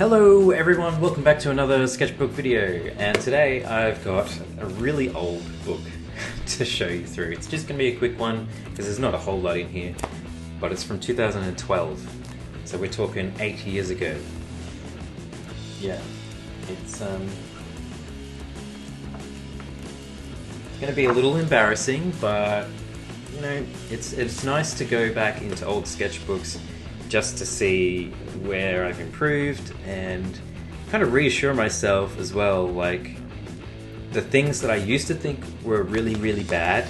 Hello everyone, welcome back to another sketchbook video, and today I've got a really old book to show you through. It's just going to be a quick one because there's not a whole lot in here, but it's from 2012, so we're talking 8 years ago. Yeah, it's going to be a little embarrassing, but you know, it's nice to go back into old sketchbooks just to see where I've improved and kind of reassure myself as well, like the things that I used to think were really bad,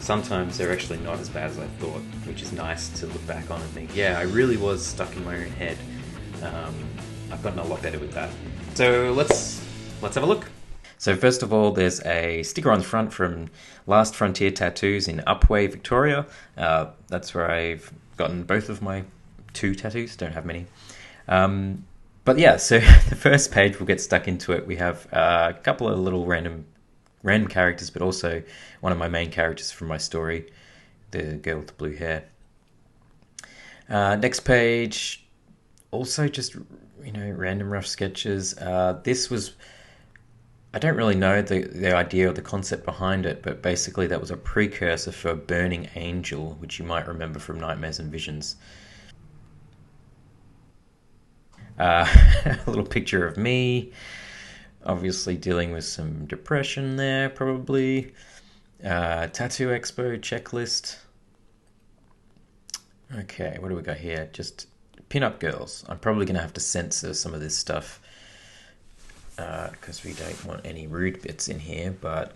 sometimes they're actually not as bad as I thought, which is nice to look back on and think, yeah, I really was stuck in my own head. I've gotten a lot better with that. So let's have a look. So first of all, there's a sticker on the front from Last Frontier Tattoos in Upwey, Victoria. That's where I've gotten both of my 2 tattoos, don't have many. But yeah, so the first page, we'll get stuck into it. We have a couple of little random characters, but also one of my main characters from my story, the girl with the blue hair. Next page, also just, you know, random rough sketches. This was, I don't really know the idea or the concept behind it, but basically that was a precursor for Burning Angel, which you might remember from Nightmares and Visions. A little picture of me, obviously dealing with some depression there, probably. Tattoo Expo checklist. Okay, what do we got here? Just pin-up girls. I'm probably going to have to censor some of this stuff because we don't want any rude bits in here, but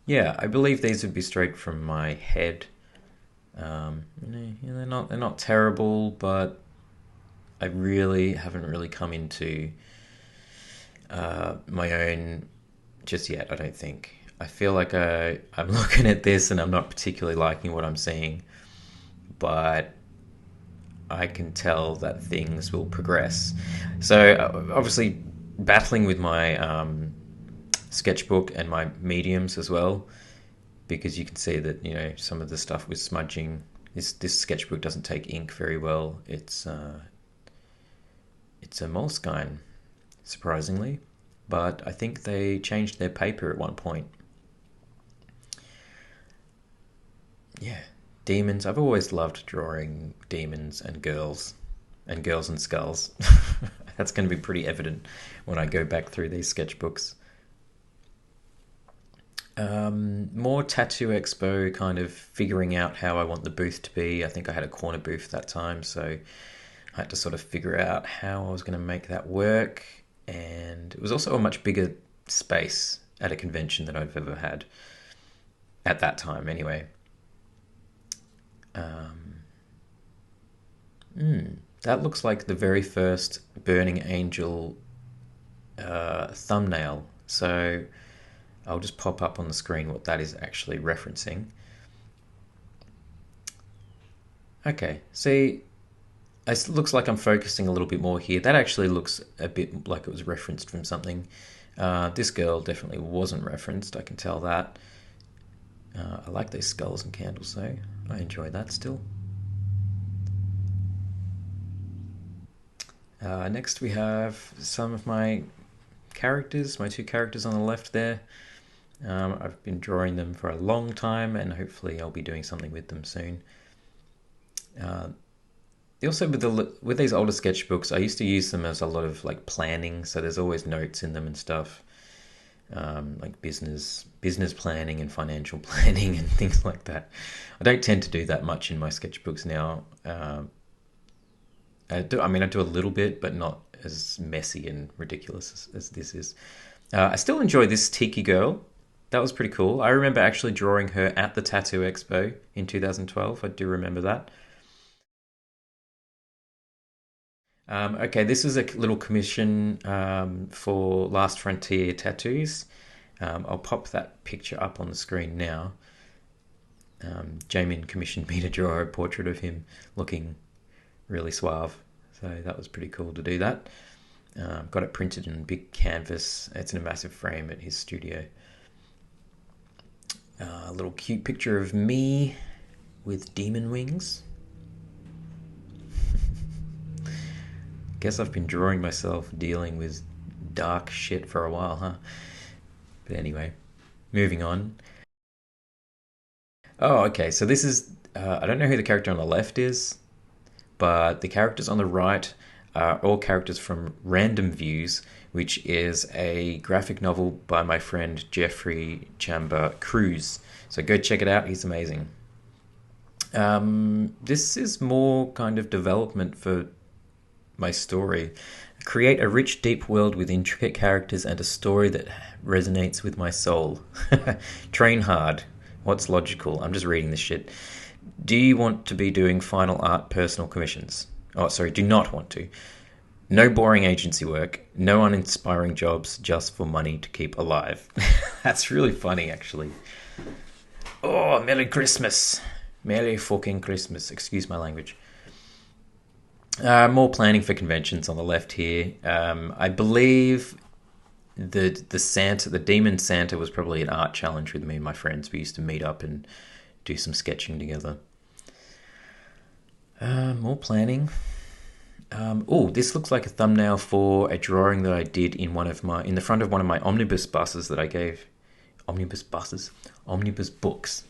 yeah, I believe these would be straight from my head. They're not terrible, but I really haven't really come into my own just yet, I don't think. I feel like I'm looking at this and I'm not particularly liking what I'm seeing, but I can tell that things will progress. So obviously battling with my sketchbook and my mediums as well, because you can see that, you know, some of the stuff with smudging, this sketchbook doesn't take ink very well. It's a Moleskine, surprisingly, but I think they changed their paper at one point. Yeah, demons. I've always loved drawing demons and girls and skulls. That's going to be pretty evident when I go back through these sketchbooks. More Tattoo Expo, kind of figuring out how I want the booth to be. I think I had a corner booth that time, so I had to sort of figure out how I was going to make that work, and it was also a much bigger space at a convention than I've ever had at that time anyway. That looks like the very first Burning Angel thumbnail, so I'll just pop up on the screen what that is actually referencing. Okay, see, it looks like I'm focusing a little bit more here. That actually looks a bit like it was referenced from something. This girl definitely wasn't referenced, I can tell that. I like those skulls and candles though. I enjoy that still. Next we have some of my characters, my 2 characters on the left there. I've been drawing them for a long time and hopefully I'll be doing something with them soon. Also, with these older sketchbooks, I used to use them as a lot of like planning, so there's always notes in them and stuff, like business planning and financial planning and things like that. I don't tend to do that much in my sketchbooks now. I do a little bit, but not as messy and ridiculous as this is. I still enjoy this Tiki girl. That was pretty cool. I remember actually drawing her at the Tattoo Expo in 2012. I do remember that. Okay, this is a little commission for Last Frontier Tattoos. I'll pop that picture up on the screen now. Jamin commissioned me to draw a portrait of him looking really suave, so that was pretty cool to do that. Got it printed in a big canvas. It's in a massive frame at his studio. A little cute picture of me with demon wings. Guess I've been drawing myself dealing with dark shit for a while, huh? But anyway, moving on. Oh, okay. So this is. I don't know who the character on the left is, but the characters on the right are all characters from Random Views, which is a graphic novel by my friend Jeffrey Chamba Cruz. So go check it out. He's amazing. This is more kind of development for my story. Create a rich, deep world with intricate characters and a story that resonates with my soul. Train hard. What's logical? I'm just reading this shit. Do you want to be doing final art personal commissions? Oh, sorry, do not want to. No boring agency work. No uninspiring jobs just for money to keep alive. That's really funny, actually. Oh, Merry Christmas. Merry fucking Christmas. Excuse my language. More planning for conventions on the left here. I believe the Santa, the Demon Santa, was probably an art challenge with me and my friends. We used to meet up and do some sketching together. More planning. This looks like a thumbnail for a drawing that I did in the front of one of my omnibus buses that I gave. Omnibus books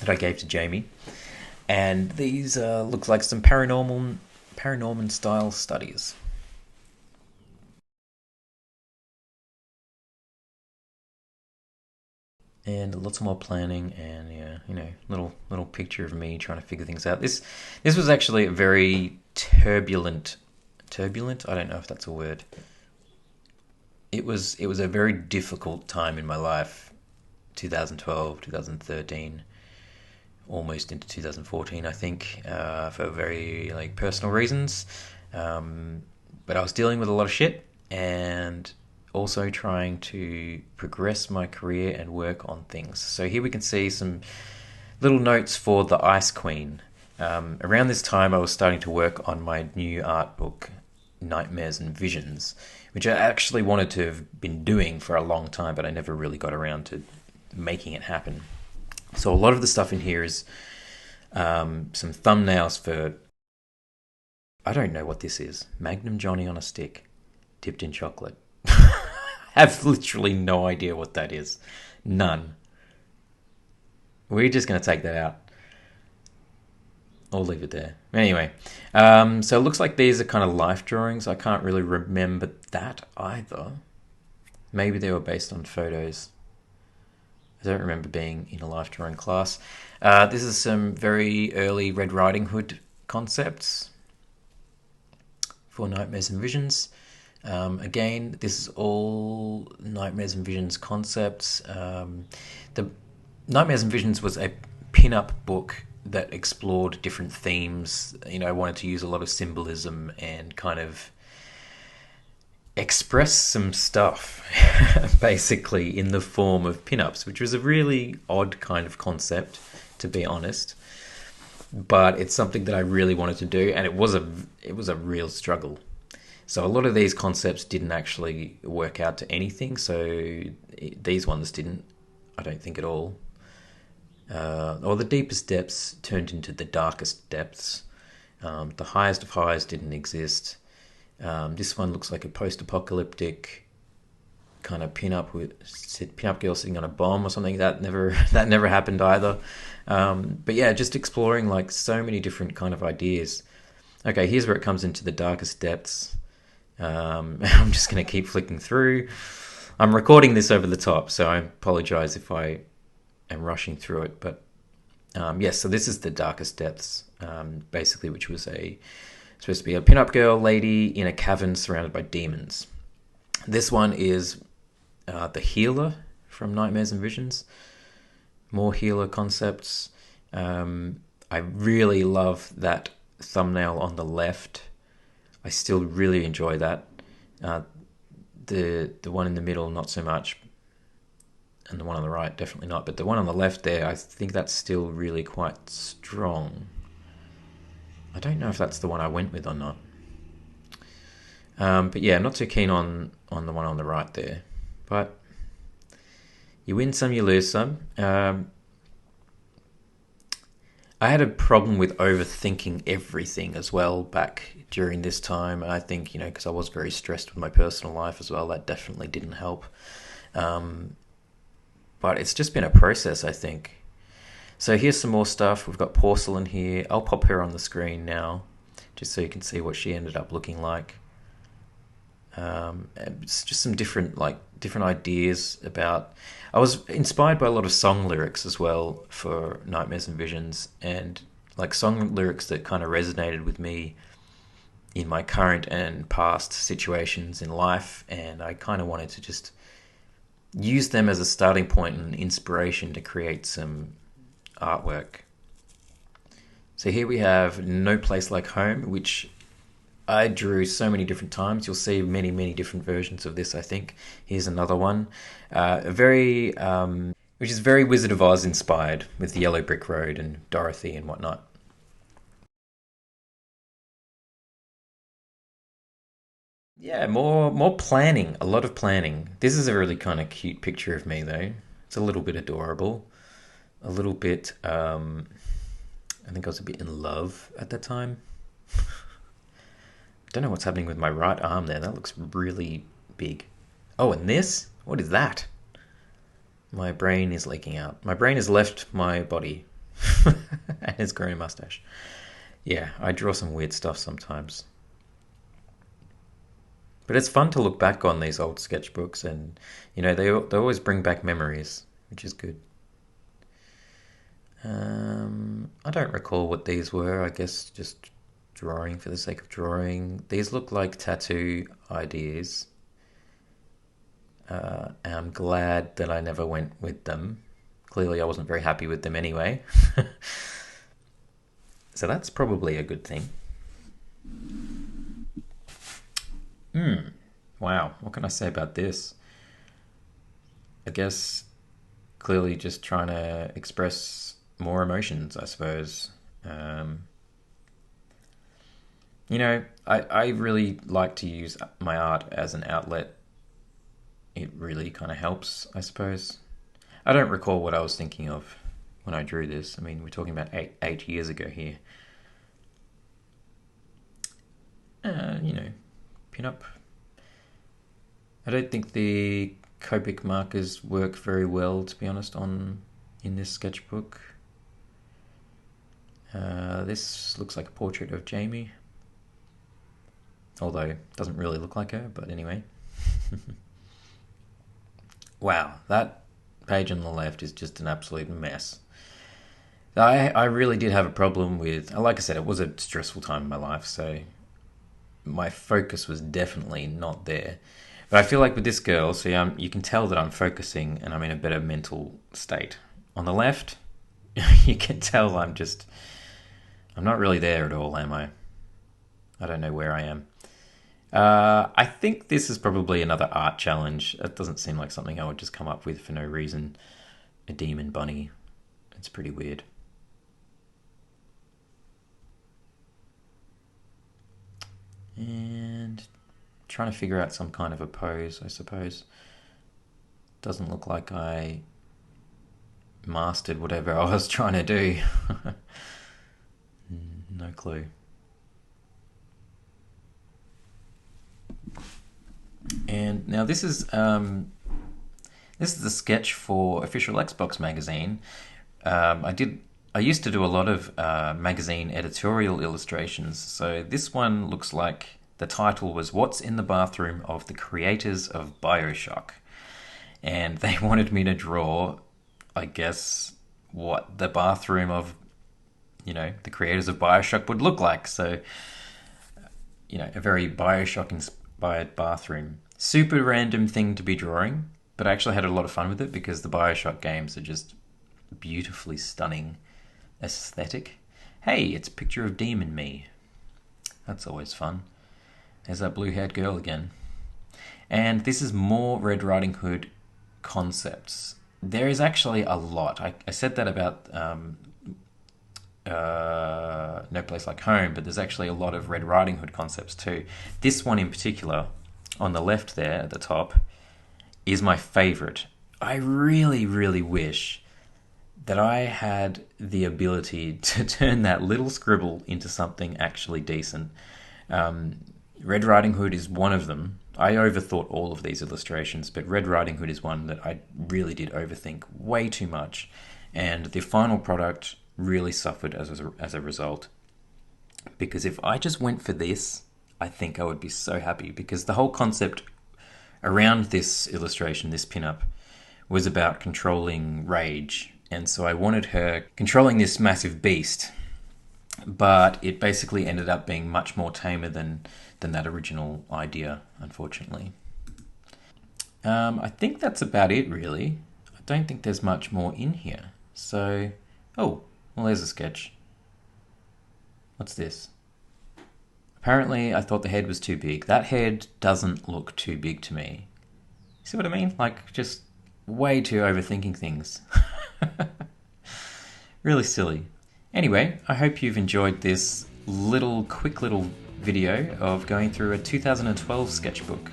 that I gave to Jamie. And these look like some paranormal style studies. And lots more planning, and little picture of me trying to figure things out. This was actually a very turbulent. I don't know if that's a word. It was a very difficult time in my life. 2012, 2013, almost into 2014, I think, for very personal reasons. But I was dealing with a lot of shit, and also trying to progress my career and work on things. So here we can see some little notes for The Ice Queen. Around this time I was starting to work on my new art book, Nightmares and Visions, which I actually wanted to have been doing for a long time, but I never really got around to making it happen. So a lot of the stuff in here is some thumbnails for, I don't know what this is, Magnum Johnny on a stick, dipped in chocolate. I have literally no idea what that is. None. We're just going to take that out. I'll leave it there. Anyway, so it looks like these are kind of life drawings. I can't really remember that either. Maybe they were based on photos. I don't remember being in a life drawing class. This is some very early Red Riding Hood concepts for Nightmares and Visions. Again, this is all Nightmares and Visions concepts. The Nightmares and Visions was a pin-up book that explored different themes. I wanted to use a lot of symbolism and kind of express some stuff, basically, in the form of pin-ups, which was a really odd kind of concept, to be honest. But it's something that I really wanted to do, and it was a real struggle. So a lot of these concepts didn't actually work out to anything. So these ones didn't, I don't think at all. Or the deepest depths turned into the darkest depths. The highest of highs didn't exist. This one looks like a post-apocalyptic kind of pin-up girl sitting on a bomb or something. That never happened either. But yeah, just exploring so many different kind of ideas. Okay, here's where it comes into the darkest depths. I'm just going to keep flicking through. I'm recording this over the top, so I apologize if I am rushing through it. But yes, so this is the darkest depths, basically, which was supposed to be a pin-up girl lady in a cavern surrounded by demons. This one is the healer from Nightmares and Visions. More healer concepts. I really love that thumbnail on the left. I still really enjoy that. The one in the middle, not so much, and the one on the right, definitely not. But the one on the left there, I think that's still really quite strong. I don't know if that's the one I went with or not. But yeah, I'm not too keen on the one on the right there. But you win some, you lose some. I had a problem with overthinking everything as well back during this time. I think, because I was very stressed with my personal life as well, that definitely didn't help. Um, but it's just been a process, I think. So here's some more stuff. We've got porcelain here. I'll pop her on the screen now, just so you can see what she ended up looking like. It's just some different ideas about. I was inspired by a lot of song lyrics as well for Nightmares and Visions, and like song lyrics that kind of resonated with me in my current and past situations in life, and I kind of wanted to just use them as a starting point and inspiration to create some artwork. So here we have No Place Like Home, which I drew so many different times. You'll see many, many different versions of this, I think. Here's another one. Which is very Wizard of Oz inspired, with the Yellow Brick Road and Dorothy and whatnot. Yeah, more planning, a lot of planning. This is a really kind of cute picture of me, though. It's a little bit adorable, a little bit. I think I was a bit in love at that time. Don't know what's happening with my right arm there. That looks really big. Oh, and this? What is that? My brain is leaking out. My brain has left my body and has grown a mustache. Yeah, I draw some weird stuff sometimes. But it's fun to look back on these old sketchbooks, and they always bring back memories, which is good. I don't recall what these were. I guess just drawing for the sake of drawing. These look like tattoo ideas. I'm glad that I never went with them. Clearly, I wasn't very happy with them anyway. So that's probably a good thing. Wow, what can I say about this? I guess clearly just trying to express more emotions, I suppose. I really like to use my art as an outlet. It really kind of helps, I suppose. I don't recall what I was thinking of when I drew this. I mean, we're talking about eight years ago here. Pinup. I don't think the Copic markers work very well, to be honest, in this sketchbook. This looks like a portrait of Jamie, although it doesn't really look like her, but anyway. Wow, that page on the left is just an absolute mess. I really did have a problem with, like I said, it was a stressful time in my life, so my focus was definitely not there. But I feel like with this girl, you can tell that I'm focusing and I'm in a better mental state. On the left, you can tell I'm not really there at all, am I? I don't know where I am. I think this is probably another art challenge. It doesn't seem like something I would just come up with for no reason. A demon bunny. It's pretty weird. And trying to figure out some kind of a pose, I suppose. Doesn't look like I mastered whatever I was trying to do. No clue. And now this is a sketch for Official Xbox magazine. I used to do a lot of magazine editorial illustrations. So this one looks like the title was "What's in the Bathroom of the Creators of BioShock," and they wanted me to draw, I guess, what the bathroom of the creators of BioShock would look like. So a very BioShock inspired bathroom. Super random thing to be drawing, but I actually had a lot of fun with it because the BioShock games are just beautifully stunning aesthetic. Hey, it's a picture of Demon Me. That's always fun. There's that blue-haired girl again. And this is more Red Riding Hood concepts. There is actually a lot. I said that about No Place Like Home, but there's actually a lot of Red Riding Hood concepts too. This one in particular, on the left there at the top, is my favorite. I really, really wish that I had the ability to turn that little scribble into something actually decent. Red Riding Hood is one of them. I overthought all of these illustrations, but Red Riding Hood is one that I really did overthink way too much, and the final product really suffered as a result. Because if I just went for this, I think I would be so happy, because the whole concept around this illustration, this pinup, was about controlling rage, and so I wanted her controlling this massive beast, but it basically ended up being much more tamer than that original idea, unfortunately. I think that's about it, really. I don't think there's much more in here. So, oh, well, there's a sketch. What's this? Apparently, I thought the head was too big. That head doesn't look too big to me. See what I mean? Like, just way too overthinking things. Really silly. Anyway, I hope you've enjoyed this quick little video of going through a 2012 sketchbook.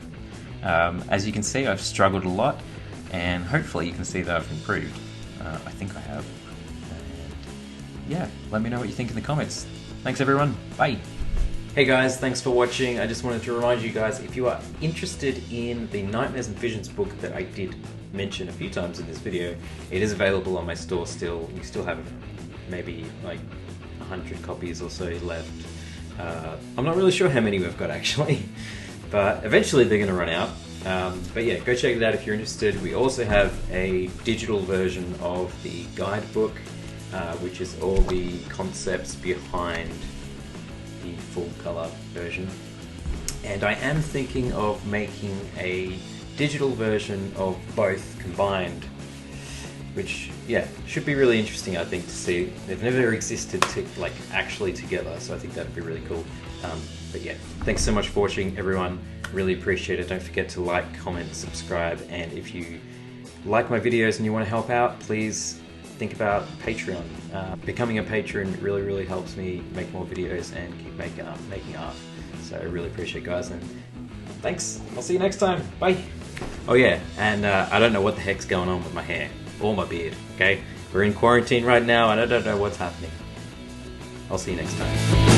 As you can see, I've struggled a lot, and hopefully you can see that I've improved. I think I have. And yeah, let me know what you think in the comments. Thanks everyone, bye! Hey guys, thanks for watching. I just wanted to remind you guys, if you are interested in the Nightmares and Visions book that I did mention a few times in this video, it is available on my store still. We still have maybe like 100 copies or so left. I'm not really sure how many we've got actually, but eventually they're going to run out. But yeah, go check it out if you're interested. We also have a digital version of the guidebook, which is all the concepts behind the full color version. And I am thinking of making a digital version of both combined, which yeah, should be really interesting, I think, to see. They've never existed actually together, so I think that'd be really cool. But yeah, thanks so much for watching everyone, really appreciate it. Don't forget to like, comment, subscribe, and if you like my videos and you want to help out, please think about Patreon. Becoming a patron really helps me make more videos and keep making art. So I really appreciate it, guys, and thanks. I'll see you next time. Bye. Oh yeah, and I don't know what the heck's going on with my hair or my beard, okay? We're in quarantine right now and I don't know what's happening. I'll see you next time.